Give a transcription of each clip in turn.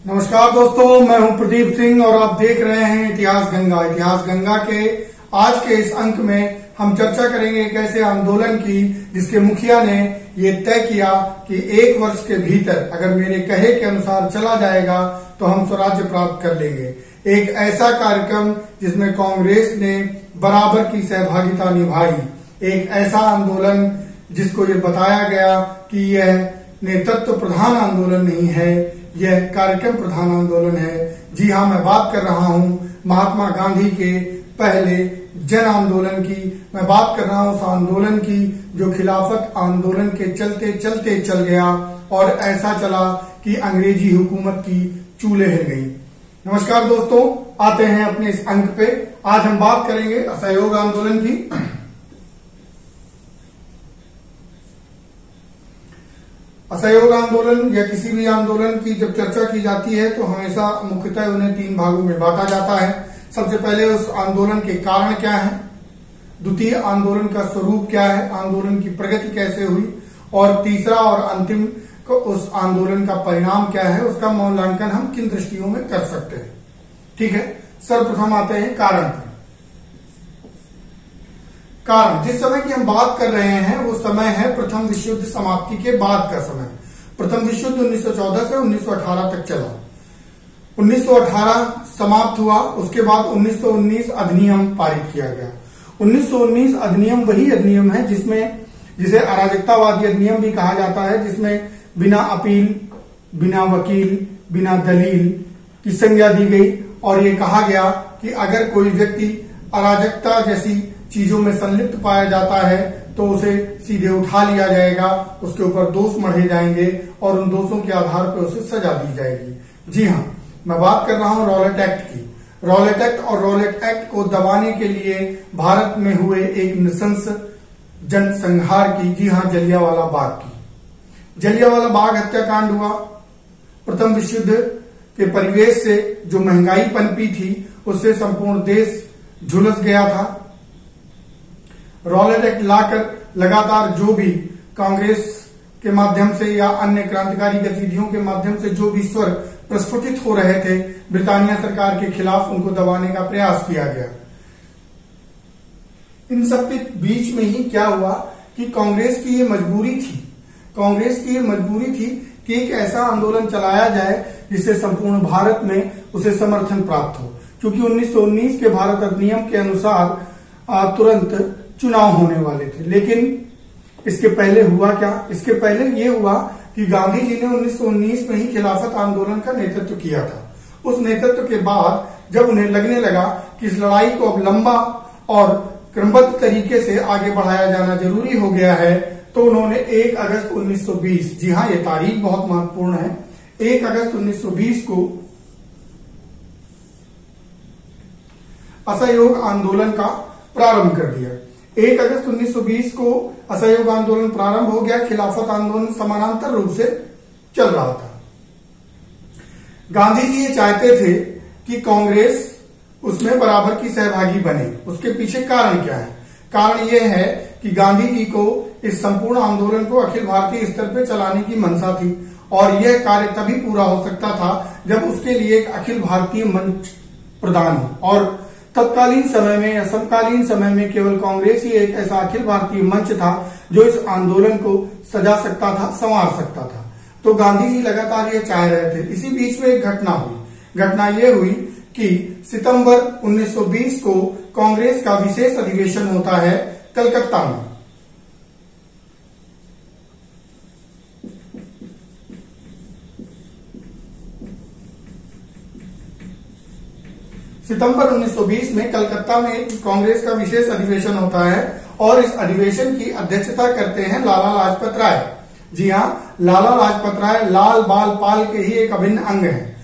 नमस्कार दोस्तों, मैं हूं प्रदीप सिंह और आप देख रहे हैं इतिहास गंगा। इतिहास गंगा के आज के इस अंक में हम चर्चा करेंगे एक ऐसे आंदोलन की जिसके मुखिया ने ये तय किया कि 1 वर्ष के भीतर अगर मेरे कहे के अनुसार चला जाएगा तो हम स्वराज्य प्राप्त कर लेंगे। एक ऐसा कार्यक्रम जिसमें कांग्रेस ने बराबर की सहभागिता निभाई, एक ऐसा आंदोलन जिसको ये बताया गया कि यह नेतृत्व प्रधान आंदोलन नहीं है, यह कार्यक्रम प्रधान आंदोलन है। जी हाँ, मैं बात कर रहा हूँ महात्मा गांधी के पहले जन आंदोलन की। मैं बात कर रहा हूँ उस आंदोलन की जो खिलाफत आंदोलन के चलते चलते चल गया और ऐसा चला कि अंग्रेजी हुकूमत की चूल्हे हिल गई। नमस्कार दोस्तों, आते हैं अपने इस अंक पे। आज हम बात करेंगे असहयोग आंदोलन की। असहयोग आंदोलन या किसी भी आंदोलन की जब चर्चा की जाती है तो हमेशा मुख्यतः उन्हें 3 भागों में बांटा जाता है। सबसे पहले उस आंदोलन के कारण क्या है, द्वितीय आंदोलन का स्वरूप क्या है, आंदोलन की प्रगति कैसे हुई, और तीसरा और अंतिम को उस आंदोलन का परिणाम क्या है, उसका मूल्यांकन हम किन दृष्टियों में कर सकते हैं। ठीक है, सर्वप्रथम आते हैं कारण पर। कारण जिस समय की हम बात कर रहे हैं वो समय है प्रथम विश्व युद्ध समाप्ति के बाद का समय। प्रथम विश्व युद्ध 1914 से 1918 तक चला। 1918 समाप्त हुआ, उसके बाद 1919 अधिनियम पारित किया गया। 1919 अधिनियम वही अधिनियम है जिसे अराजकतावादी अधिनियम भी कहा जाता है, जिसमें बिना अपील, बिना वकील, बिना दलील की संज्ञा दी गई और ये कहा गया कि अगर कोई व्यक्ति अराजकता जैसी चीजों में संलिप्त पाया जाता है तो उसे सीधे उठा लिया जाएगा, उसके ऊपर दोष मढ़े जाएंगे और उन दोषों के आधार पर उसे सजा दी जाएगी। जी हाँ, मैं बात कर रहा हूं रॉलेट एक्ट की। रॉलेट एक्ट और रॉलेट एक्ट को दबाने के लिए भारत में हुए एक नृशंस जनसंहार की, जी हाँ, जलियांवाला बाग की। जलियांवाला बाग हत्याकांड हुआ। प्रथम विश्व युद्ध के परिवेश से जो महंगाई पनपी थी उससे संपूर्ण देश झुलस गया था। रॉलेट एक्ट लाकर लगातार जो भी कांग्रेस के माध्यम से या अन्य क्रांतिकारी गतिविधियों के माध्यम से जो भी स्वर प्रस्फुटित हो रहे थे ब्रिटानिया सरकार के खिलाफ, उनको दबाने का प्रयास किया गया। इन सब के बीच में ही क्या हुआ कि कांग्रेस की ये मजबूरी थी कि एक ऐसा आंदोलन चलाया जाए जिससे संपूर्ण भारत में उसे समर्थन प्राप्त हो, क्योंकि 1919 के भारत अधिनियम के अनुसार तुरंत चुनाव होने वाले थे। लेकिन इसके पहले हुआ क्या? इसके पहले ये हुआ कि गांधी जी ने 1919 में ही खिलाफत आंदोलन का नेतृत्व किया था। उस नेतृत्व के बाद जब उन्हें लगने लगा कि इस लड़ाई को अब लंबा और क्रमबद्ध तरीके से आगे बढ़ाया जाना जरूरी हो गया है, तो उन्होंने 1 अगस्त 1920, जी हाँ, ये तारीख बहुत महत्वपूर्ण है, 1 अगस्त 1920 को असहयोग आंदोलन का प्रारंभ कर दिया। 1 अगस्त 1920 को असहयोग आंदोलन प्रारंभ हो गया। खिलाफत आंदोलन समानांतर रूप से चल रहा था। गांधी जी ये चाहते थे कि कांग्रेस उसमें बराबर की सहभागी बने। उसके पीछे कारण क्या है? कारण यह है कि गांधी जी को इस संपूर्ण आंदोलन को अखिल भारतीय स्तर पर चलाने की मंशा थी और यह कार्य तभी पूरा हो सकता था जब उसके लिए एक अखिल भारतीय मंच प्रदान हो। और तत्कालीन समय में या समकालीन समय में केवल कांग्रेस ही एक ऐसा अखिल भारतीय मंच था जो इस आंदोलन को सजा सकता था, संवार सकता था। तो गांधी जी लगातार ये चाह रहे थे। इसी बीच में एक घटना हुई। घटना ये हुई कि सितंबर 1920 को कांग्रेस का विशेष अधिवेशन होता है कलकत्ता में। सितंबर 1920 में कलकत्ता में कांग्रेस का विशेष अधिवेशन होता है और इस अधिवेशन की अध्यक्षता करते हैं लाला लाजपत राय। जी हाँ, लाला लाजपत राय लाल बाल पाल के ही एक अभिन्न अंग है।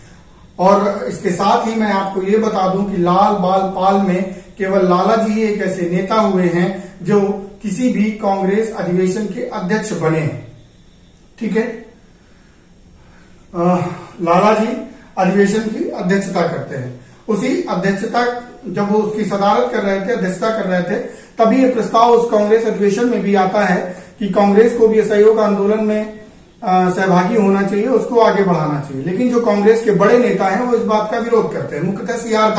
और इसके साथ ही मैं आपको ये बता दूं कि लाल बाल पाल में केवल लाला जी ही एक ऐसे नेता हुए हैं जो किसी भी कांग्रेस अधिवेशन के अध्यक्ष बने हैं। ठीक है, लाला जी अधिवेशन की अध्यक्षता करते हैं। उसी अध्यक्षता, जब वो उसकी सदारत कर रहे थे, अध्यक्षता कर रहे थे, तभी ये प्रस्ताव उस कांग्रेस अधिवेशन में भी आता है कि कांग्रेस को भी असहयोग आंदोलन में सहभागी होना चाहिए, उसको आगे बढ़ाना चाहिए। लेकिन जो कांग्रेस के बड़े नेता हैं वो इस बात का विरोध करते हैं। मुख्यतः सीआर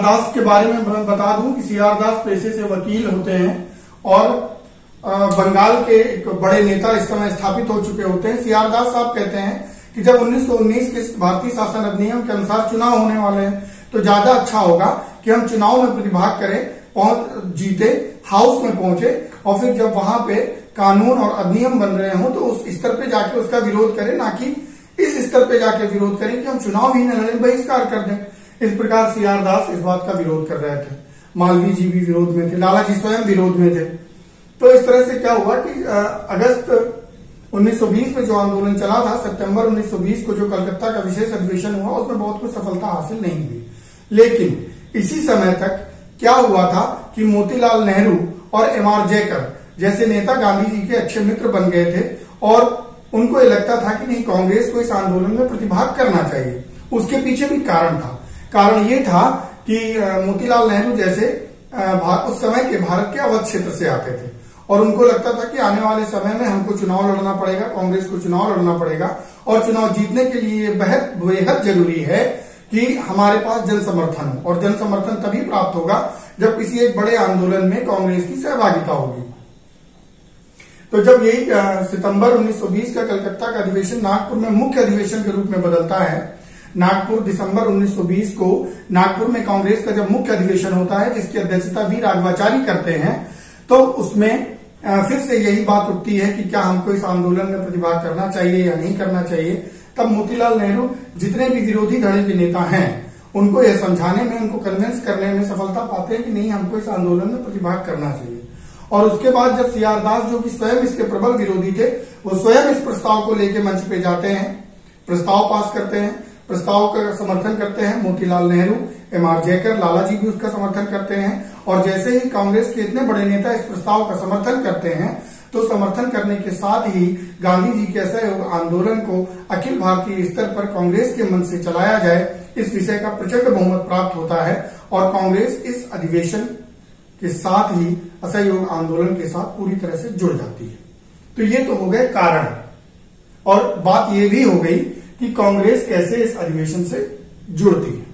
दास के बारे में बता दूं कि सीआर दास पेशे से वकील होते हैं और बंगाल के एक बड़े नेता इस समय स्थापित हो चुके होते हैं। सीआर दास साहब कहते हैं कि जब 1919 के भारतीय शासन अधिनियम के अनुसार चुनाव होने वाले हैं तो ज्यादा अच्छा होगा कि हम चुनाव में प्रतिभाग करें, जीते, हाउस में पहुंचे और फिर जब वहां पे कानून और अधिनियम बन रहे हो तो उस स्तर पे जाके उसका विरोध करें, ना कि इस स्तर पे जाके विरोध करें कि हम चुनाव ही न लड़ें, बहिष्कार कर दें। इस प्रकार सीआर दास इस बात का विरोध कर रहे थे। मालवीय जी भी विरोध में थे, लाला जी स्वयं विरोध में थे। तो इस तरह से क्या हुआ कि अगस्त 1920 में जो आंदोलन चला था, सितंबर 1920 को जो कलकत्ता का विशेष अधिवेशन हुआ, उसमें बहुत कुछ सफलता हासिल नहीं हुई। लेकिन इसी समय तक क्या हुआ था कि मोतीलाल नेहरू और एमआर जयकर जैसे नेता गांधी जी के अच्छे मित्र बन गए थे और उनको ये लगता था कि नहीं, कांग्रेस को इस आंदोलन में प्रतिभाग करना चाहिए। उसके पीछे भी कारण था। कारण ये था कि मोतीलाल नेहरू जैसे उस समय के भारत के अवध क्षेत्र से आते थे और उनको लगता था कि आने वाले समय में हमको चुनाव लड़ना पड़ेगा, कांग्रेस को चुनाव लड़ना पड़ेगा और चुनाव जीतने के लिए बेहद जरूरी है कि हमारे पास जन समर्थन हो, और जन समर्थन तभी प्राप्त होगा जब किसी एक बड़े आंदोलन में कांग्रेस की सहभागिता होगी। तो जब यही सितंबर 1920 का कलकत्ता का अधिवेशन नागपुर में मुख्य अधिवेशन के रूप में बदलता है, नागपुर दिसंबर 1920 को नागपुर में कांग्रेस का जब मुख्य अधिवेशन होता है जिसकी अध्यक्षता भी राघवाचारी करते हैं, तो उसमें फिर से यही बात उठती है कि क्या हमको इस आंदोलन में प्रतिभाग करना चाहिए या नहीं करना चाहिए। तब मोतीलाल नेहरू जितने भी विरोधी धड़े के नेता हैं उनको यह समझाने में, उनको कन्विंस करने में सफलता पाते हैं कि नहीं, हमको इस आंदोलन में प्रतिभाग करना चाहिए। और उसके बाद जब सीआर दास, जो कि स्वयं इसके प्रबल विरोधी थे, वो स्वयं इस प्रस्ताव को लेकर मंच पे जाते हैं, प्रस्ताव पास करते हैं, प्रस्ताव का समर्थन करते हैं मोतीलाल नेहरू, एमआर जयकर, लाला जी भी उसका समर्थन करते हैं। और जैसे ही कांग्रेस के इतने बड़े नेता इस प्रस्ताव का समर्थन करते हैं तो समर्थन करने के साथ ही गांधी जी के असहयोग आंदोलन को अखिल भारतीय स्तर पर कांग्रेस के मंच से चलाया जाए, इस विषय का प्रचंड बहुमत प्राप्त होता है और कांग्रेस इस अधिवेशन के साथ ही असहयोग आंदोलन के साथ पूरी तरह से जुड़ जाती है। तो ये तो हो गए कारण, और बात ये भी हो गई कि कांग्रेस कैसे इस अधिवेशन से जुड़ती है।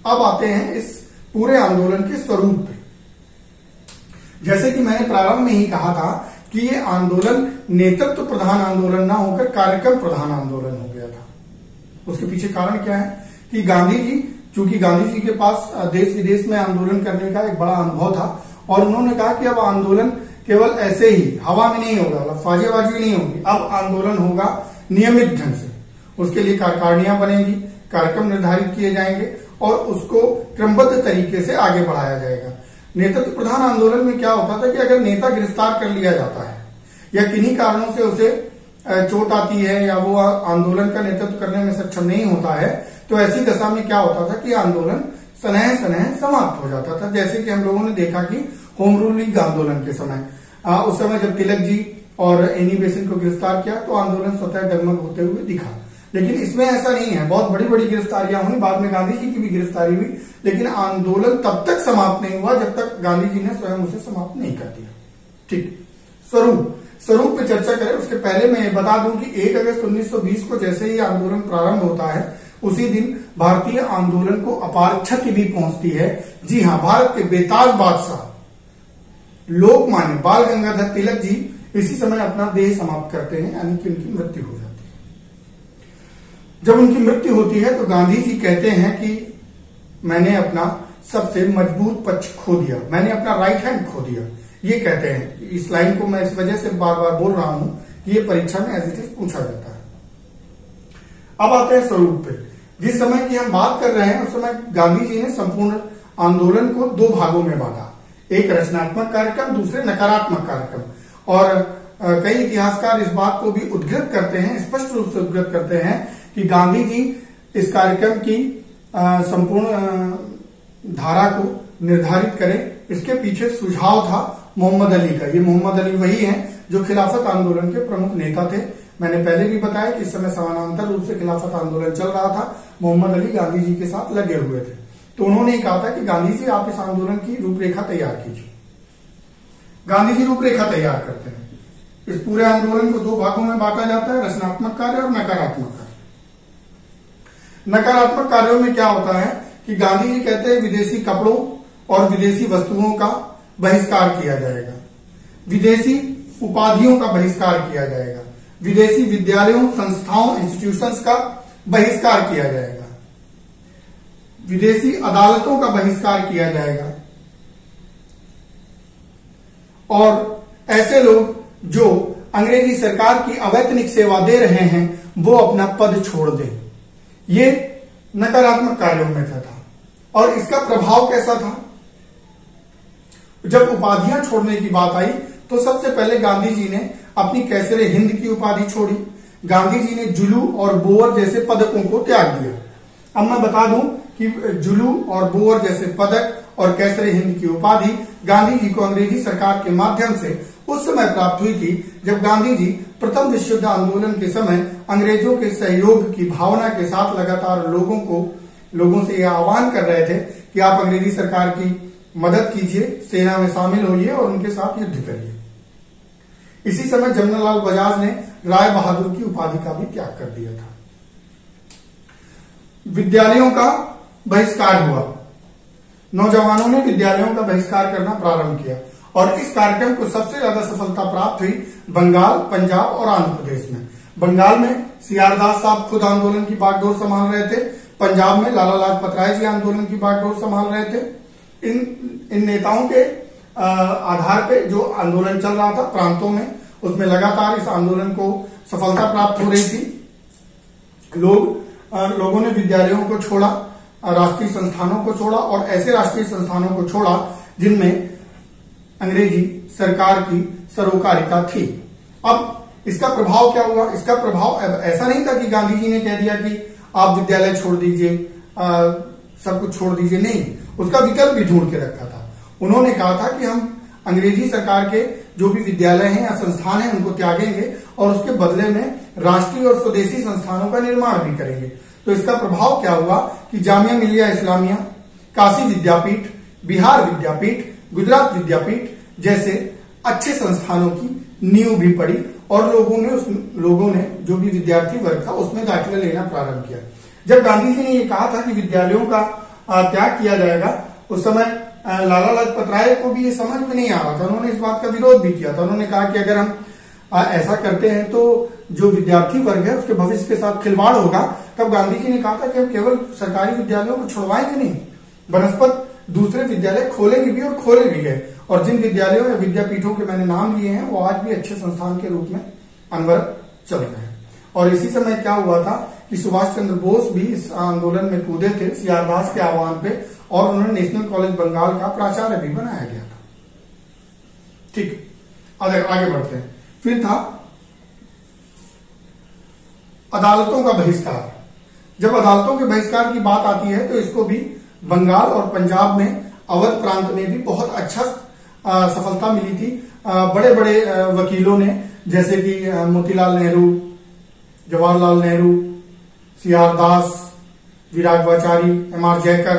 अब आते हैं इस पूरे आंदोलन के स्वरूप पे। जैसे कि मैंने प्रारंभ में ही कहा था कि ये आंदोलन नेतृत्व प्रधान आंदोलन ना होकर कार्यक्रम प्रधान आंदोलन हो गया था। उसके पीछे कारण क्या है कि गांधी जी, चूंकि गांधी जी के पास देश विदेश में आंदोलन करने का एक बड़ा अनुभव था और उन्होंने कहा कि अब आंदोलन केवल ऐसे ही हवा में नहीं होगा, फाजेबाजी नहीं होगी, अब आंदोलन होगा नियमित ढंग से। उसके लिए कार्यकारिणियां बनेगी, कार्यक्रम निर्धारित किए जाएंगे और उसको क्रमबद्ध तरीके से आगे बढ़ाया जाएगा। नेतृत्व प्रधान आंदोलन में क्या होता था कि अगर नेता गिरफ्तार कर लिया जाता है या किन्हीं कारणों से उसे चोट आती है या वो आंदोलन का नेतृत्व करने में सक्षम नहीं होता है, तो ऐसी दशा में क्या होता था कि आंदोलन सनह समाप्त हो जाता था। जैसे कि हम लोगों ने देखा कि होम रूल लीग आंदोलन के समय, उस समय जब तिलक जी और एनी बेसेंट को गिरफ्तार किया तो आंदोलन स्वतः डगमग होते हुए दिखा। लेकिन इसमें ऐसा नहीं है, बहुत बड़ी बड़ी गिरफ्तारियां हुई, बाद में गांधी जी की भी गिरफ्तारी हुई, लेकिन आंदोलन तब तक समाप्त नहीं हुआ जब तक गांधी जी ने स्वयं उसे समाप्त नहीं कर दिया। ठीक, स्वरूप पे चर्चा करें उसके पहले मैं ये बता दूं कि 1 अगस्त 1920 को जैसे ही आंदोलन प्रारंभ होता है उसी दिन भारतीय आंदोलन को अपार क्षति भी पहुंचती है। जी हाँ, भारत के बेताज बादशाह लोकमान्य बाल गंगाधर तिलक जी इसी समय अपना देह समाप्त करते हैं, यानी कि उनकी मृत्यु हो जाती है। जब उनकी मृत्यु होती है तो गांधी जी कहते हैं कि मैंने अपना सबसे मजबूत पक्ष खो दिया, मैंने अपना राइट हैंड खो दिया, ये कहते हैं। इस लाइन को मैं इस वजह से बार बार बोल रहा हूं कि ये परीक्षा में एज इट इज पूछा जाता है। अब आते हैं स्वरूप पे। जिस समय की हम बात कर रहे हैं उस समय गांधी जी ने संपूर्ण आंदोलन को 2 भागों में बांटा, एक रचनात्मक कार्यक्रम, दूसरे नकारात्मक कार्यक्रम। और कई इतिहासकार इस बात को भी उद्धृत करते हैं, स्पष्ट रूप से उद्धृत करते हैं कि गांधी जी इस कार्यक्रम की संपूर्ण धारा को निर्धारित करें, इसके पीछे सुझाव था मोहम्मद अली का। ये मोहम्मद अली वही हैं जो खिलाफत आंदोलन के प्रमुख नेता थे। मैंने पहले भी बताया कि इस समय समानांतर रूप से खिलाफत आंदोलन चल रहा था, मोहम्मद अली गांधी जी के साथ लगे हुए थे। तो उन्होंने कहा था कि गांधी जी आप इस आंदोलन की रूपरेखा तैयार कीजिए। गांधी जी रूपरेखा तैयार करते हैं, इस पूरे आंदोलन को दो भागों में बांटा जाता है, रचनात्मक कार्य और नकारात्मक कार्य। नकारात्मक कार्यों में क्या होता है कि गांधी जी कहते हैं विदेशी कपड़ों और विदेशी वस्तुओं का बहिष्कार किया जाएगा, विदेशी उपाधियों का बहिष्कार किया जाएगा, विदेशी विद्यालयों, संस्थाओं, इंस्टीट्यूशंस का बहिष्कार किया जाएगा, विदेशी अदालतों का बहिष्कार किया जाएगा, और ऐसे लोग जो अंग्रेजी सरकार की अवैतनिक सेवा दे रहे हैं वो अपना पद छोड़ दें। ये नकारात्मक कार्यों में था। और इसका प्रभाव कैसा था? जब उपाधियां छोड़ने की बात आई तो सबसे पहले गांधी जी ने अपनी कैसरे हिंद की उपाधि छोड़ी। गांधी जी ने जुलू और बोअर जैसे पदकों को त्याग दिया। अब मैं बता दूं कि जुलू और बोअर जैसे पदक और कैसरे हिंद की उपाधि गांधी जी को अंग्रेजी सरकार के माध्यम से उस समय प्राप्त हुई थी जब गांधी जी प्रथम विश्व युद्ध आंदोलन के समय अंग्रेजों के सहयोग की भावना के साथ लगातार लोगों से यह आह्वान कर रहे थे कि आप अंग्रेजी सरकार की मदद कीजिए, सेना में शामिल होइए और उनके साथ युद्ध करिए। इसी समय जमनालाल बजाज ने राय बहादुर की उपाधि का भी त्याग कर दिया था। विद्यालयों का बहिष्कार हुआ। नौजवानों ने विद्यालयों का बहिष्कार करना प्रारंभ किया और इस कार्यक्रम को सबसे ज्यादा सफलता प्राप्त हुई बंगाल, पंजाब और आंध्र प्रदेश में। बंगाल में सीआर दास साहब खुद आंदोलन की बागडोर संभाल रहे थे। पंजाब में लाला लाजपत राय जी आंदोलन की बागडोर संभाल रहे थे। इन नेताओं के आधार पे जो आंदोलन चल रहा था प्रांतों में, उसमें लगातार इस आंदोलन को सफलता प्राप्त हो रही थी। लोगों ने विद्यालयों को छोड़ा, राष्ट्रीय संस्थानों को छोड़ा और ऐसे राष्ट्रीय संस्थानों को छोड़ा जिनमें अंग्रेजी सरकार की सरोकारिता थी। अब इसका प्रभाव क्या हुआ? इसका प्रभाव ऐसा नहीं था कि गांधी जी ने कह दिया कि आप विद्यालय छोड़ दीजिए, सब कुछ छोड़ दीजिए। नहीं, उसका विकल्प भी ढूंढ के रखा था। उन्होंने कहा था कि हम अंग्रेजी सरकार के जो भी विद्यालय हैं या संस्थान हैं उनको त्यागेंगे और उसके बदले में राष्ट्रीय और स्वदेशी संस्थानों का निर्माण भी करेंगे। तो इसका प्रभाव क्या हुआ कि जामिया मिलिया इस्लामिया, काशी विद्यापीठ, बिहार विद्यापीठ, गुजरात विद्यापीठ जैसे अच्छे संस्थानों की नींव भी पड़ी और लोगों ने जो भी विद्यार्थी वर्ग था उसमें दाखिला लेना प्रारंभ किया। जब गांधी जी ने ये कहा था कि विद्यालयों का त्याग किया जाएगा, उस समय लाला लाजपत राय को भी ये समझ में नहीं आ रहा था। उन्होंने इस बात का विरोध भी किया था। उन्होंने कहा कि अगर हम ऐसा करते हैं तो जो विद्यार्थी वर्ग है उसके भविष्य के साथ खिलवाड़ होगा। तब गांधी जी ने कहा था कि हम केवल सरकारी विद्यालयों को छुड़वाएंगे नहीं, बनस्पत दूसरे विद्यालय खोलेंगे भी और खोले भी गए। और जिन विद्यालयों या विद्यापीठों के मैंने नाम लिए हैं वो आज भी अच्छे संस्थान के रूप में अनवरत चल रहे हैं। और इसी समय क्या हुआ था कि सुभाष चंद्र बोस भी इस आंदोलन में कूदे थे सीआर दास के आह्वान पे और उन्होंने नेशनल कॉलेज बंगाल का प्राचार्य भी बनाया गया था। ठीक, आगे बढ़ते हैं। फिर था अदालतों का बहिष्कार। जब अदालतों के बहिष्कार की बात आती है तो इसको भी बंगाल और पंजाब में अवध प्रांत में भी बहुत अच्छा सफलता मिली थी। बड़े बड़े वकीलों ने, जैसे कि मोतीलाल नेहरू, जवाहरलाल नेहरू, सीआर दास, विरागवाचारी, एमआर जयकर,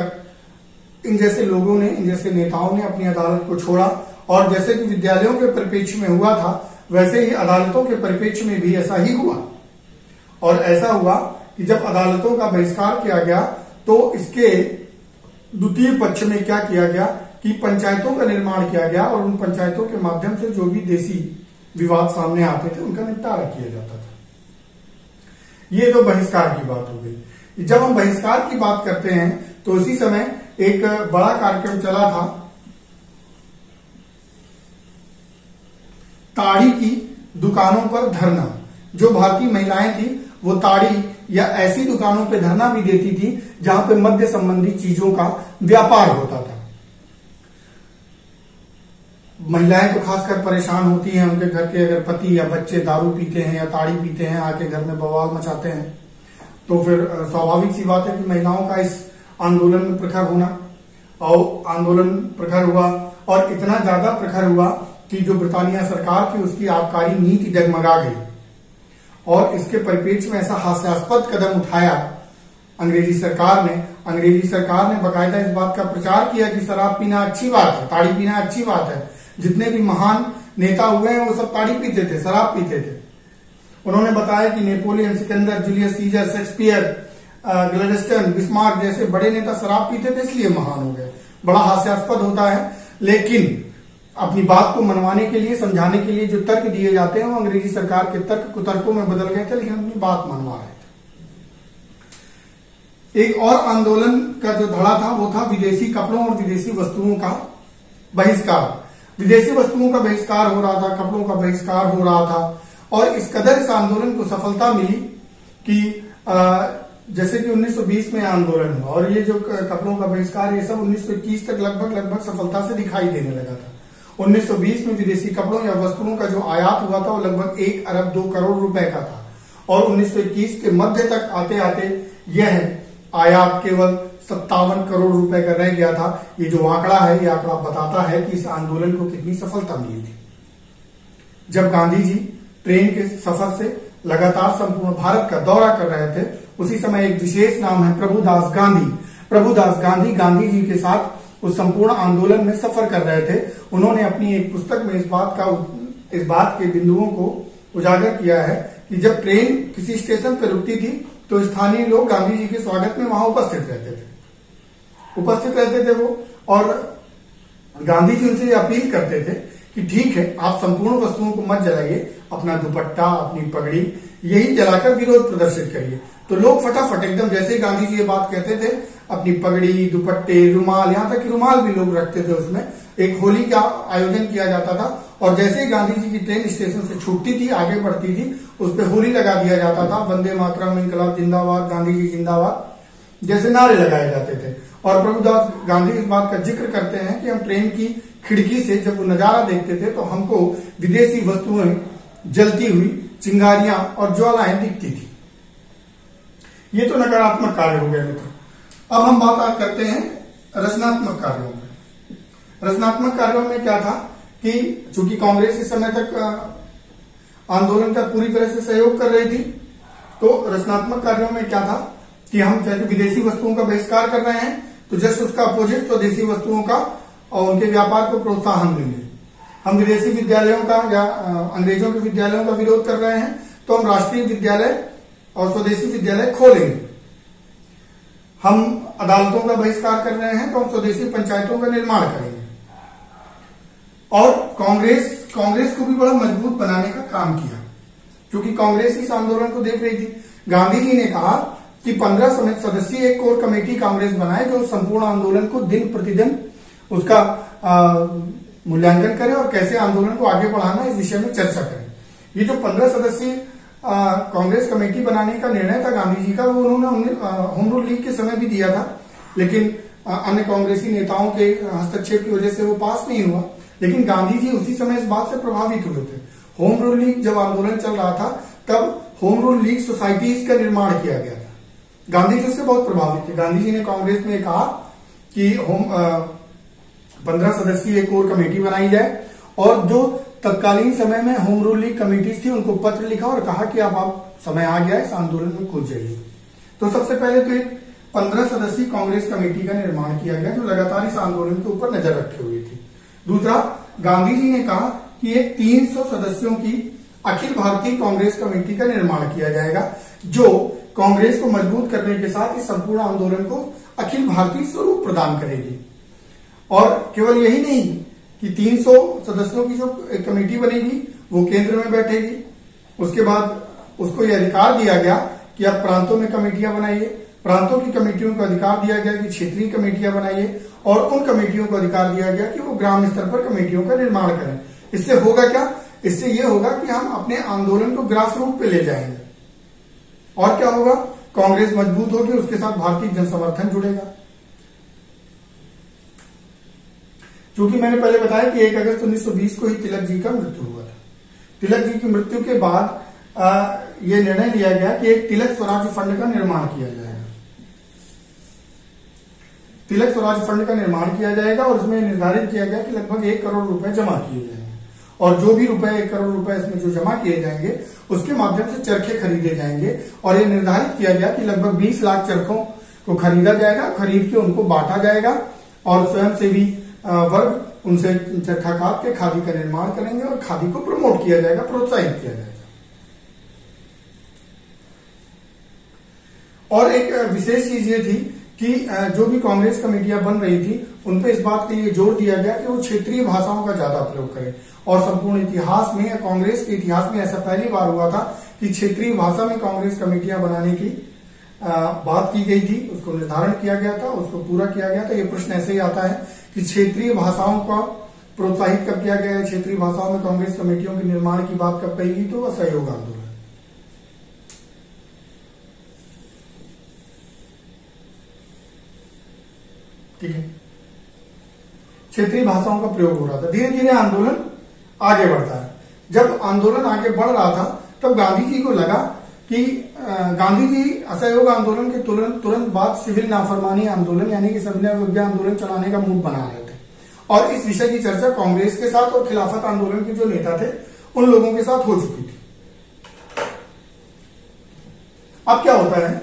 इन जैसे लोगों ने, इन जैसे नेताओं ने अपनी अदालत को छोड़ा। और जैसे कि विद्यालयों के परिप्रेक्ष्य में हुआ था वैसे ही अदालतों के परिप्रेक्ष्य में भी ऐसा ही हुआ। और ऐसा हुआ कि जब अदालतों का बहिष्कार किया गया तो इसके द्वितीय पक्ष में क्या किया गया कि पंचायतों का निर्माण किया गया और उन पंचायतों के माध्यम से जो भी देशी विवाद सामने आते थे उनका निपटारा किया जाता था। ये तो बहिष्कार की बात हो गई। जब हम बहिष्कार की बात करते हैं तो उसी समय एक बड़ा कार्यक्रम चला था, ताड़ी की दुकानों पर धरना। जो भारतीय महिलाएं थी वो ताड़ी या ऐसी दुकानों पे धरना भी देती थी जहां पे मद्य संबंधी चीजों का व्यापार होता था। महिलाएं तो खासकर परेशान होती हैं, उनके घर के अगर पति या बच्चे दारू पीते हैं या ताड़ी पीते हैं, आके घर में बवाल मचाते हैं, तो फिर स्वाभाविक सी बात है कि महिलाओं का इस आंदोलन में प्रखर होना। और आंदोलन प्रखर हुआ और इतना ज्यादा प्रखर हुआ कि जो ब्रिटानिया सरकार थी उसकी आबकारी नीति डगमगा गई। और इसके परिप्रेक्ष्य में ऐसा हास्यास्पद कदम उठाया अंग्रेजी सरकार ने बकायदा इस बात का प्रचार किया कि शराब पीना अच्छी बात है, ताड़ी पीना अच्छी बात है। जितने भी महान नेता हुए हैं वो सब ताड़ी पीते थे, शराब पीते थे। उन्होंने बताया कि Napoleon, Sikandar, Julius Caesar, Shakespeare, Gladstone, Bismarck जैसे बड़े नेता शराब पीते थे इसलिए महान हो गए। बड़ा हास्यास्पद होता है, लेकिन अपनी बात को मनवाने के लिए, समझाने के लिए जो तर्क दिए जाते हैं वो अंग्रेजी सरकार के तर्क कुतर्कों में बदल गए थे, लेकिन अपनी बात मनवा रहे थे। एक और आंदोलन का जो धड़ा था वो था विदेशी कपड़ों और विदेशी वस्तुओं का बहिष्कार। विदेशी वस्तुओं का बहिष्कार हो रहा था, कपड़ों का बहिष्कार हो रहा था, और इस कदर इस आंदोलन को सफलता मिली कि जैसे कि 1920 में आंदोलन हुआ और ये जो कपड़ों का बहिष्कार ये सब 1921 तक लगभग सफलता से दिखाई देने लगा था। 1920 में विदेशी कपड़ों या वस्तुओं का जो आयात हुआ था वो लगभग 1 अरब 2 करोड़ रुपए का था, और 1921 के मध्य तक आते आते यह आयात केवल 57 करोड़ रुपए का रह गया था। ये जो आंकड़ा है, ये आंकड़ा बताता है कि इस आंदोलन को कितनी सफलता मिली थी। जब गांधी जी ट्रेन के सफर से लगातार संपूर्ण भारत का दौरा कर रहे थे, उसी समय एक विशेष नाम है प्रभुदास गांधी। प्रभुदास गांधी गांधी जी के साथ उस संपूर्ण आंदोलन में सफर कर रहे थे। उन्होंने अपनी एक पुस्तक में इस बात के बिंदुओं को उजागर किया है कि जब ट्रेन किसी स्टेशन पर रुकती थी तो स्थानीय लोग गांधी जी के स्वागत में वहां उपस्थित रहते थे वो, और गांधी जी उनसे अपील करते थे कि ठीक है, आप संपूर्ण वस्तुओं को मत जलाइए, अपना दुपट्टा, अपनी पगड़ी यही जलाकर विरोध प्रदर्शित करिए। तो लोग फटाफट एकदम, जैसे ही गांधी जी ये बात कहते थे, अपनी पगड़ी, दुपट्टे, रुमाल, यहाँ तक कि रुमाल भी लोग रखते थे। उसमें एक होली का आयोजन किया जाता था, और जैसे ही गांधी जी की ट्रेन स्टेशन से छूटती थी, आगे बढ़ती थी, उस पर होली लगा दिया जाता था। वंदे मातरम, इंकलाब जिंदाबाद, गांधी जी जिंदाबाद जैसे नारे लगाए जाते थे। और प्रभुदास गांधी इस बात का जिक्र करते हैं कि हम ट्रेन की खिड़की से जब वो नजारा देखते थे तो हमको विदेशी वस्तुएं जलती हुई, चिंगारियां और ज्वालाएं दिखती थी। ये तो नकारात्मक कार्य हो गए मित्रों। अब हम बात करते हैं रचनात्मक कार्यों में। रचनात्मक कार्यों में क्या था कि चूंकि कांग्रेस इस समय तक आंदोलन का पूरी तरह से सहयोग कर रही थी, तो रचनात्मक कार्यों में क्या था कि हम चाहे विदेशी वस्तुओं का बहिष्कार कर रहे हैं तो जस्ट उसका अपोजिट स्वदेशी वस्तुओं का और उनके व्यापार को प्रोत्साहन देंगे। हम विदेशी विद्यालयों का या अंग्रेजों के विद्यालयों का विरोध कर रहे हैं तो हम राष्ट्रीय विद्यालय और स्वदेशी विद्यालय खोलेंगे। हम अदालतों का बहिष्कार कर रहे हैं तो हम स्वदेशी पंचायतों का निर्माण करेंगे। और कांग्रेस को भी बड़ा मजबूत बनाने का काम किया, क्योंकि कांग्रेस इस आंदोलन को देख रही थी। गांधी जी ने कहा कि 15 सदस्यीय एक कोर कमेटी कांग्रेस बनाए जो संपूर्ण आंदोलन को दिन प्रतिदिन उसका मूल्यांकन करे और कैसे आंदोलन को आगे बढ़ाना इस विषय में चर्चा करें। ये जो 15 सदस्यीय कांग्रेस कमेटी बनाने का निर्णय था गांधी जी का, वो उन्होंने होम रूल लीग के समय भी दिया था, लेकिन अन्य कांग्रेसी नेताओं के हस्तक्षेप की वजह से वो पास नहीं हुआ। लेकिन गांधी जी उसी समय इस बात से प्रभावित हुए थे। होम रूल लीग जब आंदोलन चल रहा था तब होम रूल लीग सोसाइटीज का निर्माण किया गया था। गांधी जी उससे बहुत प्रभावित थे। गांधी जी ने कांग्रेस में कहा कि 15 सदस्यीय एक और कमेटी बनाई जाए, और जो तत्कालीन समय में होम रूल लीग कमेटीज थी उनको पत्र लिखा और कहा कि अब आप समय आ गया है, इस आंदोलन में कूद जाइए। तो सबसे पहले तो एक 15 सदस्यीय कांग्रेस कमेटी का निर्माण किया गया जो लगातार इस आंदोलन के ऊपर नजर रखे हुए थी। दूसरा, गांधी जी ने कहा कि एक 300 सदस्यों की अखिल भारतीय कांग्रेस कमेटी का निर्माण किया जाएगा जो कांग्रेस को मजबूत करने के साथ इस संपूर्ण आंदोलन को अखिल भारतीय स्वरूप प्रदान करेगी। और केवल यही नहीं कि 300 सदस्यों की जो एक कमेटी बनेगी वो केंद्र में बैठेगी, उसके बाद उसको यह अधिकार दिया गया कि आप प्रांतों में कमेटियां बनाइए, प्रांतों की कमेटियों को अधिकार दिया गया कि क्षेत्रीय कमेटियां बनाइए, और उन कमेटियों को अधिकार दिया गया कि वो ग्राम स्तर पर कमेटियों का निर्माण करें। इससे होगा क्या? इससे ये होगा कि हम अपने आंदोलन को ग्रास रूट पे ले जाएंगे। और क्या होगा? कांग्रेस मजबूत होगी, उसके साथ भारतीय जन समर्थन जुड़ेगा। क्योंकि मैंने पहले बताया कि 1 अगस्त 1920 को ही तिलक जी का मृत्यु हुआ था। तिलक जी की मृत्यु के बाद यह निर्णय लिया गया कि एक तिलक स्वराज फंड का निर्माण किया जाएगा। तिलक स्वराज फंड का निर्माण किया जाएगा और उसमें निर्धारित किया गया कि लगभग 1 करोड़ रुपए जमा किए जाएंगे, और जो भी रुपए 1 करोड़ रुपए इसमें जो जमा किए जाएंगे उसके माध्यम से चरखे खरीदे जाएंगे। और ये निर्धारित किया गया कि लगभग 20 लाख चरखों को खरीदा जाएगा, खरीद के उनको बांटा जाएगा, और स्वयंसेवी वर्ग उनसे चरखा काट के खादी का निर्माण करेंगे और खादी को प्रमोट किया जाएगा, प्रोत्साहित किया जाएगा। और एक विशेष चीज ये थी कि जो भी कांग्रेस कमेटियां बन रही थी उन पे इस बात के लिए जोर दिया गया कि वो क्षेत्रीय भाषाओं का ज्यादा प्रयोग करें। और संपूर्ण इतिहास में या कांग्रेस के इतिहास में ऐसा पहली बार हुआ था कि क्षेत्रीय भाषा में कांग्रेस कमेटियां बनाने की बात की गई थी, उसको निर्धारण किया गया था, उसको पूरा किया गया था। ये प्रश्न ऐसे ही आता है कि क्षेत्रीय भाषाओं का प्रोत्साहित कब किया गया है, क्षेत्रीय भाषाओं में कांग्रेस कमेटियों के निर्माण की बात कब कही गई, तो असहयोग आंदोलन। ठीक है, क्षेत्रीय भाषाओं का प्रयोग हो रहा था। धीरे धीरे आंदोलन आगे बढ़ता है। जब आंदोलन आगे बढ़ रहा था तब गांधी जी को लगा कि गांधी जी असहयोग आंदोलन के तुरंत बाद सिविल नाफरमानी आंदोलन यानी कि सविनय अवज्ञा आंदोलन चलाने का मूड बना रहे थे। और इस विषय की चर्चा कांग्रेस के साथ और खिलाफत आंदोलन के जो नेता थे उन लोगों के साथ हो चुकी थी। अब क्या होता है,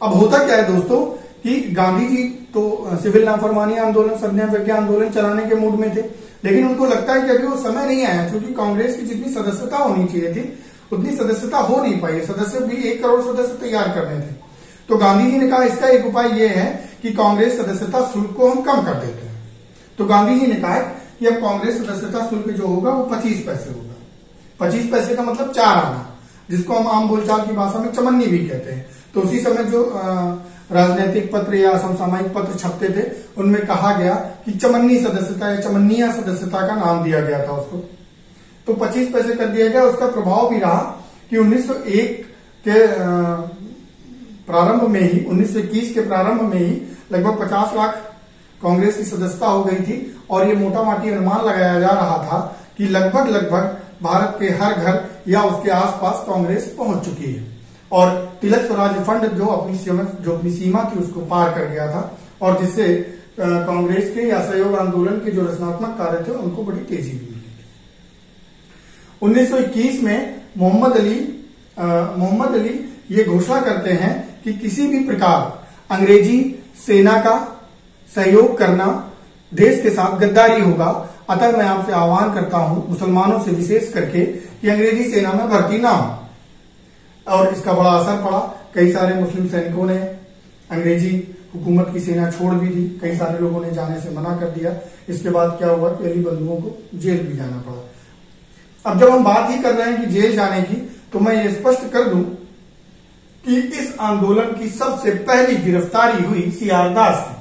अब होता क्या है दोस्तों कि गांधी जी तो सिविल नाफरमानी आंदोलन, सविनय अवज्ञा आंदोलन चलाने के मूड में थे, लेकिन उनको लगता है कि अभी वो समय नहीं आया, क्योंकि कांग्रेस की जितनी सदस्यता होनी चाहिए थी उतनी सदस्यता हो नहीं पाई। सदस्य भी 1 करोड़ सदस्य तैयार करने थे। तो गांधी जी ने कहा इसका एक उपाय ये है कि कांग्रेस सदस्यता शुल्क को हम कम कर देते हैं। तो गांधी जी ने कहा कि अब कांग्रेस सदस्यता शुल्क जो होगा वो 25 पैसे होगा। 25 पैसे का मतलब 4 आना, जिसको हम आम बोलचाल की भाषा में चमन्नी भी कहते हैं। तो उसी समय जो राजनीतिक पत्र या समसामयिक पत्र छपते थे उनमें कहा गया कि चमन्नी सदस्यता या चमन्निया सदस्यता का नाम दिया गया था उसको। तो 25 पैसे कर दिया गया। उसका प्रभाव भी रहा कि 1901 के प्रारंभ में ही, 1921 के प्रारंभ में ही लगभग 50 लाख कांग्रेस की सदस्यता हो गई थी। और ये मोटा माटी अनुमान लगाया जा रहा था कि लगभग भारत के हर घर या उसके आसपास कांग्रेस पहुंच चुकी है। और तिलक स्वराज फंड जो अपनी सीमा थी उसको पार कर गया था, और जिससे कांग्रेस के या असहयोग आंदोलन के जो रचनात्मक कार्य थे उनको बड़ी तेजी भी मिली। 1921 में मोहम्मद अली ये घोषणा करते हैं कि किसी भी प्रकार अंग्रेजी सेना का सहयोग करना देश के साथ गद्दारी होगा। अतः मैं आपसे आह्वान करता हूं, मुसलमानों से विशेष करके, कि अंग्रेजी सेना में भर्ती ना हो। और इसका बड़ा असर पड़ा। कई सारे मुस्लिम सैनिकों ने अंग्रेजी हुकूमत की सेना छोड़ भी दी, कई सारे लोगों ने जाने से मना कर दिया। इसके बाद क्या हुआ कि अली बंधुओं को जेल भी जाना पड़ा। अब जब हम बात ही कर रहे हैं कि जेल जाने की, तो मैं ये स्पष्ट कर दूं कि इस आंदोलन की सबसे पहली गिरफ्तारी हुई सीआर दास की,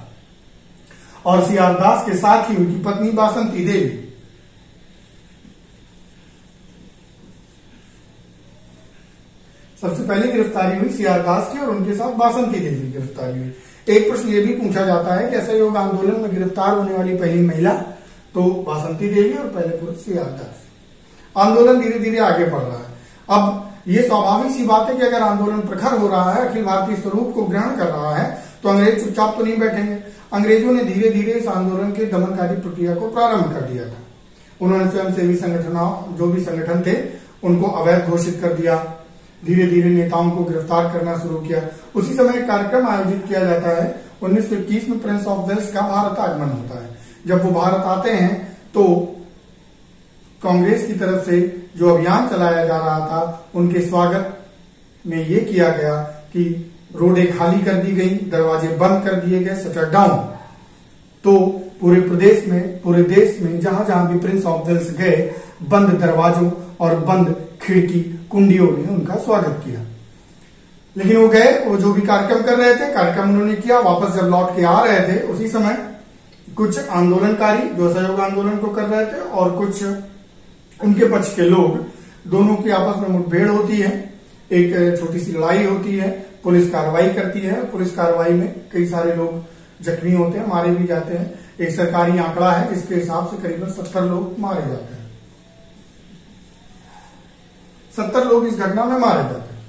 और सीआर दास के साथ ही उनकी पत्नी बासंती देवी। सबसे पहली गिरफ्तारी हुई सीआर दास की और उनके साथ बासंती देवी की गिरफ्तारी हुई। एक प्रश्न ये भी पूछा जाता है कि असहयोग आंदोलन में गिरफ्तार होने वाली पहली महिला तो बासंती देवी और पहले पुरुष सीआर दास। आंदोलन धीरे धीरे आगे बढ़ रहा है। अब ये स्वाभाविक सी बात है कि अगर आंदोलन प्रखर हो रहा है, अखिल भारतीय स्वरूप को ग्रहण कर रहा है, तो अंग्रेज चुपचाप तो नहीं बैठेंगे। अंग्रेजों ने धीरे धीरे इस आंदोलन के दमनकारी प्रक्रिया को प्रारंभ कर दिया था। उन्होंने स्वयंसेवी संगठनों, जो भी संगठन थे, उनको अवैध घोषित कर दिया। धीरे धीरे नेताओं को गिरफ्तार करना शुरू किया। उसी समय एक कार्यक्रम आयोजित किया जाता है। 1921 में प्रिंस ऑफ वेल्स का भारत आगमन होता है। जब वो भारत आते हैं तो कांग्रेस की तरफ से जो अभियान चलाया जा रहा था, उनके स्वागत में ये किया गया कि रोडें खाली कर दी गई, दरवाजे बंद कर दिए गए, शटर डाउन। तो पूरे देश में जहां जहां भी प्रिंस ऑफ वेल्स गए, बंद दरवाजों और बंद खिड़की कुंडियों ने उनका स्वागत किया। लेकिन वो गए, वो जो भी कार्यक्रम कर रहे थे, कार्यक्रम उन्होंने किया। वापस जब लौट के आ रहे थे, उसी समय कुछ आंदोलनकारी जो असहयोग आंदोलन को कर रहे थे और कुछ उनके पक्ष के लोग, दोनों की आपस में मुठभेड़ होती है। एक छोटी सी लड़ाई होती है, पुलिस कार्रवाई करती है। पुलिस कार्रवाई में कई सारे लोग जख्मी होते हैं, मारे भी जाते हैं। एक सरकारी आंकड़ा है जिसके हिसाब से करीबन 70 लोग मारे जाते हैं। 70 लोग इस घटना में मारे जाते हैं।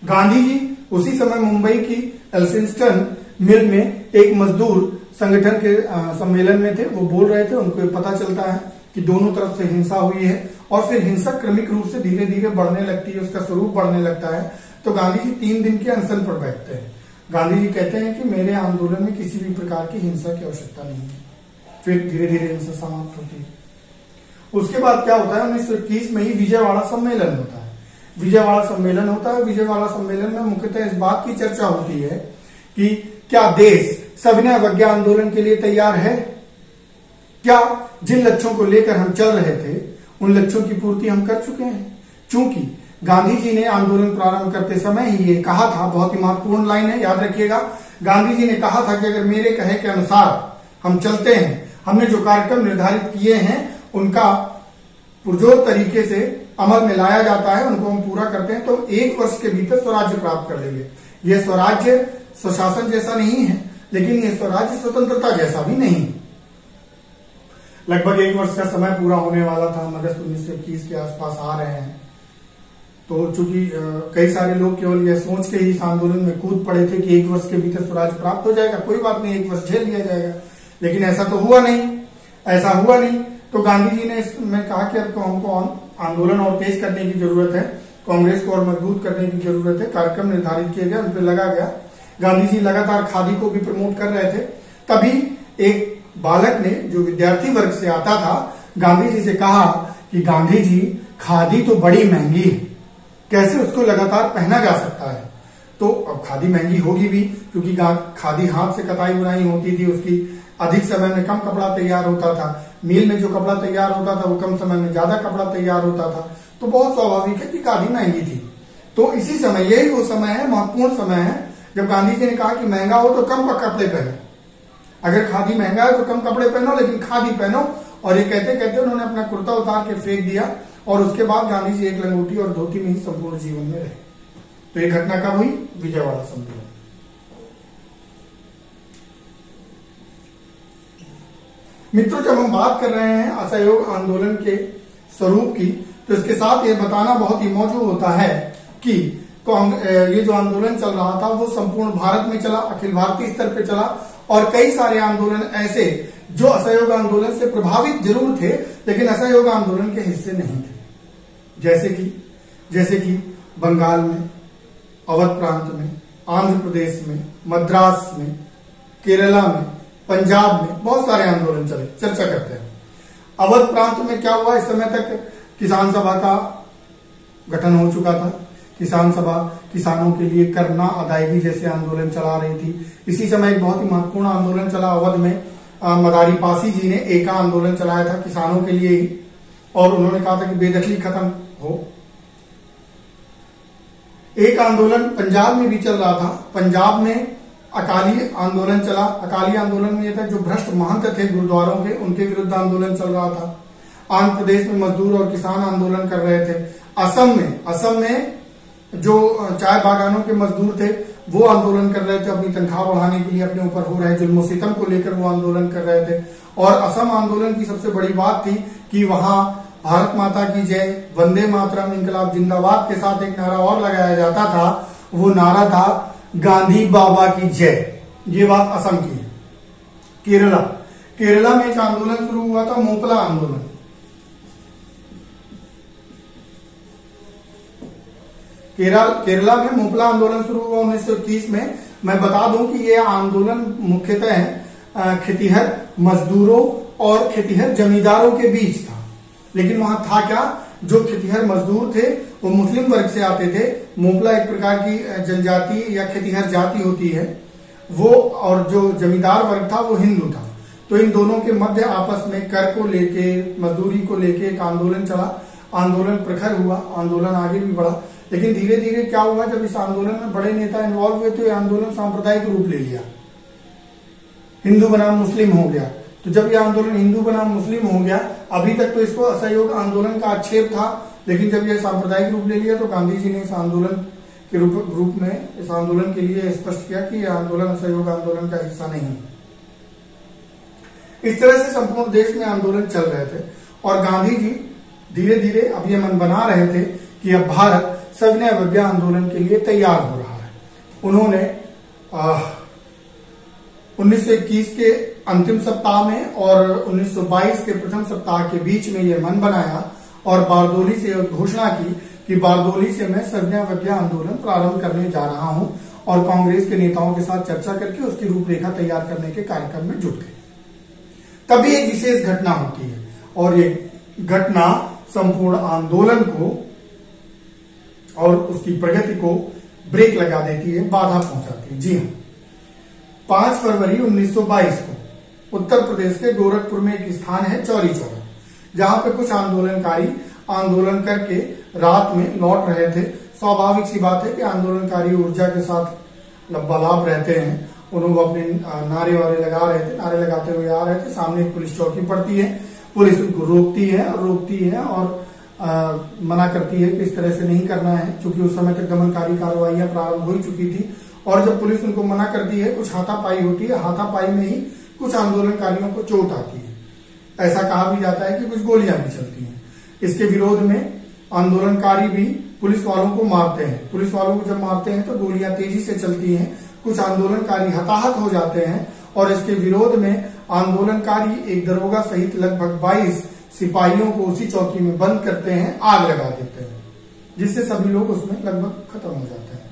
गांधी जी उसी समय मुंबई की एल्फिंस्टन मिल में एक मजदूर संगठन के सम्मेलन में थे। वो बोल रहे थे, उनको पता चलता है कि दोनों तरफ से हिंसा हुई है और फिर हिंसा क्रमिक रूप से धीरे धीरे बढ़ने लगती है, उसका स्वरूप बढ़ने लगता है, तो गांधी जी 3 दिन के अनशन पर बैठते हैं। गांधी जी कहते हैं कि मेरे आंदोलन में किसी भी प्रकार की हिंसा की आवश्यकता नहीं है। फिर धीरे धीरे हिंसा समाप्त होती है। उसके बाद क्या होता है, 1921 में ही विजयवाड़ा सम्मेलन होता है। विजयवाड़ा सम्मेलन होता है। विजयवाड़ा सम्मेलन में मुख्यतः इस बात की चर्चा होती है कि क्या देश सविनय अवज्ञा आंदोलन के लिए तैयार है? क्या जिन लक्ष्यों को लेकर हम चल रहे थे उन लक्ष्यों की पूर्ति हम कर चुके हैं? चूंकि गांधी जी ने आंदोलन प्रारंभ करते समय ही ये कहा था, बहुत ही महत्वपूर्ण लाइन है, याद रखिएगा। गांधी जी ने कहा था कि अगर मेरे कहे के अनुसार हम चलते हैं, हमने जो कार्यक्रम निर्धारित किए हैं उनका पुरजोर तरीके से अमल में लाया जाता है, उनको हम पूरा करते हैं, तो 1 वर्ष के भीतर स्वराज्य प्राप्त कर लेंगे। यह स्वराज्य स्वशासन जैसा नहीं है, लेकिन यह स्वराज्य स्वतंत्रता जैसा भी नहीं। लगभग 1 वर्ष का समय पूरा होने वाला था, हम अगस्त 1921 के आसपास आ रहे हैं। तो चूंकि कई सारे लोग केवल यह सोच के ही इस आंदोलन में कूद पड़े थे कि 1 वर्ष के भीतर स्वराज्य प्राप्त हो जाएगा, कोई बात नहीं, 1 वर्ष झेल लिया जाएगा, लेकिन ऐसा तो हुआ नहीं। ऐसा हुआ नहीं तो गांधी जी ने इसमें कहा कि अब हमको आंदोलन और तेज करने की जरूरत है, कांग्रेस को और मजबूत करने की जरूरत है। कार्यक्रम निर्धारित किए गए, उन पर लगा गया। गांधी जी लगातार खादी को भी प्रमोट कर रहे थे। तभी एक बालक ने, जो विद्यार्थी वर्ग से आता था, गांधी जी से कहा कि गांधी जी, खादी तो बड़ी महंगी है, कैसे उसको लगातार पहना जा सकता है? तो अब खादी महंगी होगी भी, क्योंकि खादी हाथ से कताई बुनाई होती थी, उसकी अधिक समय में कम कपड़ा तैयार होता था। मिल में जो कपड़ा तैयार होता था वो कम समय में ज्यादा कपड़ा तैयार होता था, तो बहुत स्वाभाविक है कि खादी महंगी थी। तो इसी समय, यही वो समय है, महत्वपूर्ण समय है, जब गांधी जी ने कहा कि महंगा हो तो कम कपड़े पहनो, अगर खादी महंगा है तो कम कपड़े पहनो, लेकिन खादी पहनो। और ये कहते कहते उन्होंने अपना कुर्ता उतार के फेंक दिया, और उसके बाद गांधी जी एक लंगोटी और धोती में ही संपूर्ण जीवन में रहे। तो ये घटना कब हुई? विजयवाड़ा सम्मेलन। मित्रों, जब हम बात कर रहे हैं असहयोग आंदोलन के स्वरूप की, तो इसके साथ ये बताना बहुत ही मौजूद होता है कि ये जो आंदोलन चल रहा था वो संपूर्ण भारत में चला, अखिल भारतीय स्तर पे चला, और कई सारे आंदोलन ऐसे जो असहयोग आंदोलन से प्रभावित जरूर थे, लेकिन असहयोग आंदोलन के हिस्से नहीं थे। जैसे कि बंगाल में, अवध प्रांत में, आंध्र प्रदेश में, मद्रास में, केरला में, पंजाब में बहुत सारे आंदोलन चले। चर्चा करते हैं। अवध प्रांत में क्या हुआ? इस समय तक किसान सभा का गठन हो चुका था। किसान सभा किसानों के लिए कर ना अदायगी जैसे आंदोलन चला रही थी। इसी समय एक बहुत ही महत्वपूर्ण आंदोलन चला अवध में। मदारी पासी जी ने एका आंदोलन चलाया था किसानों के लिए ही, और उन्होंने कहा था कि बेदखली खत्म हो। एक आंदोलन पंजाब में भी चल रहा था। पंजाब में अकाली आंदोलन चला। अकाली आंदोलन में यह था जो भ्रष्ट महंत थे गुरुद्वारों के, उनके विरुद्ध आंदोलन चल रहा था। आंध्र प्रदेश में मजदूर और किसान आंदोलन कर रहे थे। असम में जो चाय बागानों के मजदूर थे वो आंदोलन कर रहे थे, अपनी तनख्वाह बढ़ाने के लिए, अपने ऊपर हो रहे जुल्म सितम को लेकर वो आंदोलन कर रहे थे। और असम आंदोलन की सबसे बड़ी बात थी कि वहां भारत माता की जय, वंदे मातरम, इनकलाब जिंदाबाद के साथ एक नारा और लगाया जाता था। वो नारा था गांधी बाबा की जय। ये बात असम की है। केरला में एक आंदोलन शुरू हुआ था, मोपला आंदोलन। केरला में मोपला आंदोलन शुरू हुआ 1921 में। मैं बता दूं कि यह आंदोलन मुख्यतः खेतिहर मजदूरों और खेतिहर जमींदारों के बीच था। लेकिन वहां था क्या? जो खेतिहर मजदूर थे वो मुस्लिम वर्ग से आते थे। मोपला एक प्रकार की जनजाति या खेतिहर जाति होती है वो, और जो जमींदार वर्ग था वो हिंदू था। तो इन दोनों के मध्य आपस में कर को लेके, मजदूरी को लेके एक आंदोलन चला। आंदोलन प्रखर हुआ, आंदोलन आगे भी बढ़ा। लेकिन धीरे धीरे क्या हुआ, जब इस आंदोलन में बड़े नेता इन्वॉल्व हुए तो ये आंदोलन सांप्रदायिक रूप ले लिया, हिंदू बनाम मुस्लिम हो गया। तो जब ये आंदोलन हिंदू बनाम मुस्लिम हो गया, अभी तक तो इसको असहयोग आंदोलन का आक्षेप था, लेकिन जब यह सांप्रदायिक रूप ले लिया तो गांधी जी ने इस आंदोलन के रूप में इस आंदोलन के लिए स्पष्ट किया कि यह आंदोलन असहयोग आंदोलन का हिस्सा नहीं। इस तरह से संपूर्ण देश में आंदोलन चल रहे थे, और गांधी जी धीरे धीरे अब ये मन बना रहे थे कि अब भारत सविनय अवज्ञा आंदोलन के लिए तैयार हो रहा है। उन्होंने 1921 के अंतिम सप्ताह में और 1922 के प्रथम सप्ताह के बीच में यह मन बनाया और बारदोली से घोषणा की कि बारदोली से मैं सर्वज्ञावज्ञा आंदोलन प्रारंभ करने जा रहा हूं, और कांग्रेस के नेताओं के साथ चर्चा करके उसकी रूपरेखा तैयार करने के कार्यक्रम में जुट गए। तभी एक विशेष घटना होती है, और ये घटना संपूर्ण आंदोलन को और उसकी प्रगति को ब्रेक लगा देती है, बाधा पहुंचाती है। जी हाँ, 5 फरवरी 1922 को उत्तर प्रदेश के गोरखपुर में एक स्थान है चौरी चौरा, जहां पे कुछ आंदोलनकारी आंदोलन करके रात में लौट रहे थे। स्वाभाविक सी बात है कि आंदोलनकारी ऊर्जा के साथ लबालाप रहते हैं। उन्होंने अपने नारे वारे लगा रहे थे, नारे लगाते हुए आ रहे थे। सामने एक पुलिस चौकी पड़ती है, पुलिस उनको रोकती है और मना करती है कि इस तरह से नहीं करना है, क्योंकि उस समय तक दमनकारी कार्रवाइयां प्रारंभ हो चुकी थी। और जब पुलिस उनको मना करती है, कुछ हाथापाई होती है, हाथापाई में ही कुछ आंदोलनकारियों को चोट आती है। ऐसा कहा भी जाता है कि कुछ गोलियां भी चलती हैं। इसके विरोध में आंदोलनकारी भी पुलिस वालों को मारते हैं। पुलिस वालों को जब मारते हैं तो गोलियां तेजी से चलती हैं, कुछ आंदोलनकारी हताहत हो जाते हैं, और इसके विरोध में आंदोलनकारी एक दरोगा सहित लगभग 22 सिपाहियों को उसी चौकी में बंद करते हैं, आग लगा देते हैं, जिससे सभी लोग उसमें लगभग खत्म हो जाते हैं।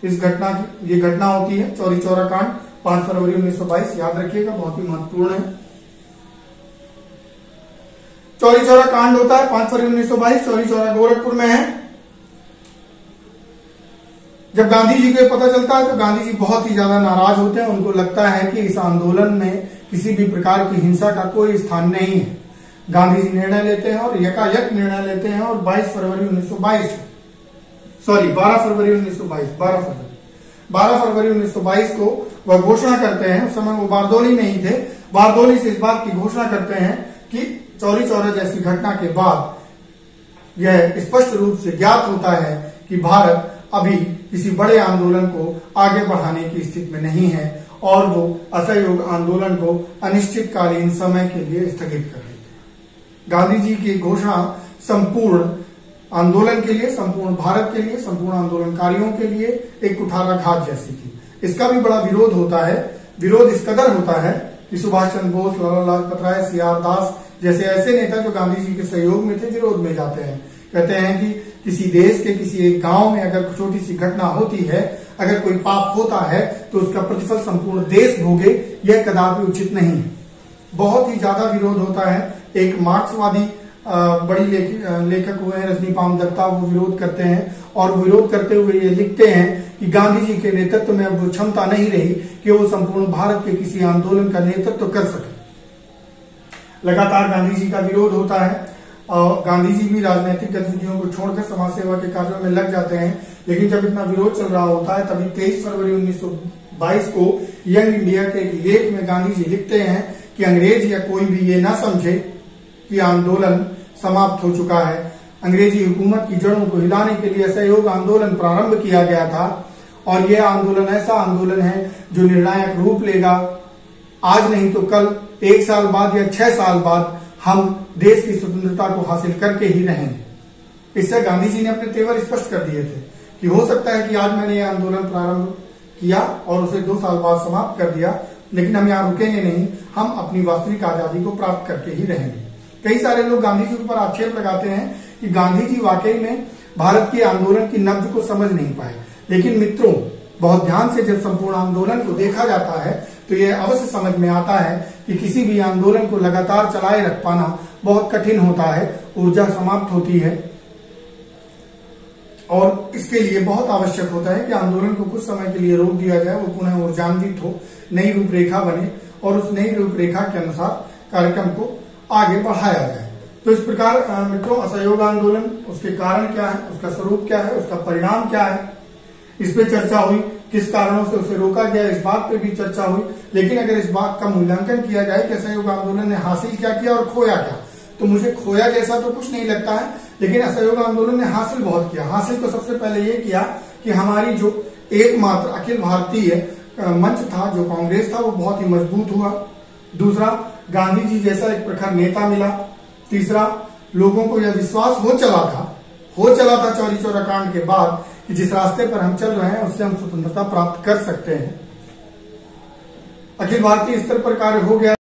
इस घटना की ये घटना होती है चौरी चौरा कांड, 5 फरवरी 1922। याद रखिएगा, बहुत ही महत्वपूर्ण है। चौरी चौरा कांड होता है 5 फरवरी 1922। चौरी चौरा गोरखपुर में है। जब गांधी जी को पता चलता है तो गांधी जी बहुत ही ज्यादा नाराज होते हैं। उनको लगता है कि इस आंदोलन में किसी भी प्रकार की हिंसा का कोई स्थान नहीं है। गांधी जी निर्णय लेते हैं और यकायक निर्णय लेते हैं, और 12 फरवरी 1922 को वह घोषणा करते हैं। उस समय वो बारदोली में ही थे। बारदोली से इस बात की घोषणा करते हैं कि चौरी चौरा जैसी घटना के बाद यह स्पष्ट रूप से ज्ञात होता है कि भारत अभी किसी बड़े आंदोलन को आगे बढ़ाने की स्थिति में नहीं है, और वो असहयोग आंदोलन को अनिश्चितकालीन समय के लिए स्थगित कर देते हैं। गांधी जी की घोषणा संपूर्ण आंदोलन के लिए, संपूर्ण भारत के लिए, संपूर्ण आंदोलनकारियों के लिए एक कुठाराघात जैसी थी। इसका भी बड़ा विरोध होता है। विरोध इस कदर होता है कि सुभाष चंद्र बोस, लाला लाजपत राय, सीआर दास जैसे ऐसे नेता जो गांधी जी के सहयोग में थे, विरोध में जाते हैं। कहते हैं कि किसी देश के किसी एक गांव में अगर छोटी सी घटना होती है, अगर कोई पाप होता है, तो उसका प्रतिफल संपूर्ण देश भोगे, यह कदापि उचित नहीं है। बहुत ही ज्यादा विरोध होता है। एक मार्क्सवादी बड़ी लेखक हुए हैं रजनीकांत दत्ता, वो विरोध करते हैं, और विरोध करते हुए ये लिखते हैं कि गांधी जी के नेतृत्व में अब वो क्षमता नहीं रही कि वो संपूर्ण भारत के किसी आंदोलन का नेतृत्व कर सके। लगातार गांधी जी का विरोध होता है, और गांधी जी भी राजनीतिक गतिविधियों को छोड़कर समाज सेवा के कार्यों में लग जाते हैं। लेकिन जब इतना विरोध चल रहा होता है, तभी 23 फरवरी 1922 को यंग इंडिया के एक लेख में गांधी जी लिखते हैं कि अंग्रेज या कोई भी ये ना समझे कि आंदोलन समाप्त हो चुका है। अंग्रेजी हुकूमत की जड़ों को हिलाने के लिए असहयोग आंदोलन प्रारंभ किया गया था, और यह आंदोलन ऐसा आंदोलन है जो निर्णायक रूप लेगा। आज नहीं तो कल, 1 साल बाद या 6 साल बाद हम देश की स्वतंत्रता को हासिल करके ही रहेंगे। इससे गांधी जी ने अपने तेवर स्पष्ट कर दिए थे कि हो सकता है कि आज मैंने यह आंदोलन प्रारंभ किया और उसे 2 साल बाद समाप्त कर दिया, लेकिन हम यहाँ रुकेंगे नहीं, हम अपनी वास्तविक आजादी को प्राप्त करके ही रहेंगे। कई सारे लोग गांधी जी के ऊपर आक्षेप लगाते हैं कि गांधी जी वाकई में भारत के आंदोलन की नब्ज को समझ नहीं पाए। लेकिन मित्रों, बहुत ध्यान से जब संपूर्ण आंदोलन को देखा जाता है तो यह अवश्य समझ में आता है कि किसी भी आंदोलन को लगातार चलाए रख पाना बहुत कठिन होता है। ऊर्जा समाप्त होती है, और इसके लिए बहुत आवश्यक होता है कि आंदोलन को कुछ समय के लिए रोक दिया जाए, वो पुनः ऊर्जान्वित हो, नई रूपरेखा बने, और उस नई रूपरेखा के अनुसार कार्यक्रम को आगे बढ़ाया जाए। तो इस प्रकार मित्रों, असहयोग आंदोलन, उसके कारण क्या है, उसका स्वरूप क्या है, उसका परिणाम क्या है, इस पे चर्चा हुई। किस कारणों से उसे रोका गया, इस बात पे भी चर्चा हुई। लेकिन अगर इस बात का मूल्यांकन किया जाए कि असहयोग आंदोलन ने हासिल क्या किया और खोया क्या, तो मुझे खोया जैसा तो कुछ नहीं लगता है। लेकिन असहयोग आंदोलन ने हासिल बहुत किया। हासिल तो सबसे पहले ये किया कि हमारी जो एकमात्र अखिल भारतीय मंच था, जो कांग्रेस था, वो बहुत ही मजबूत हुआ। दूसरा, गांधी जी जैसा एक प्रखर नेता मिला। तीसरा, लोगों को यह विश्वास हो चला था चौरी चौरा कांड के बाद कि जिस रास्ते पर हम चल रहे हैं उससे हम स्वतंत्रता प्राप्त कर सकते हैं। अखिल भारतीय स्तर पर कार्य हो गया।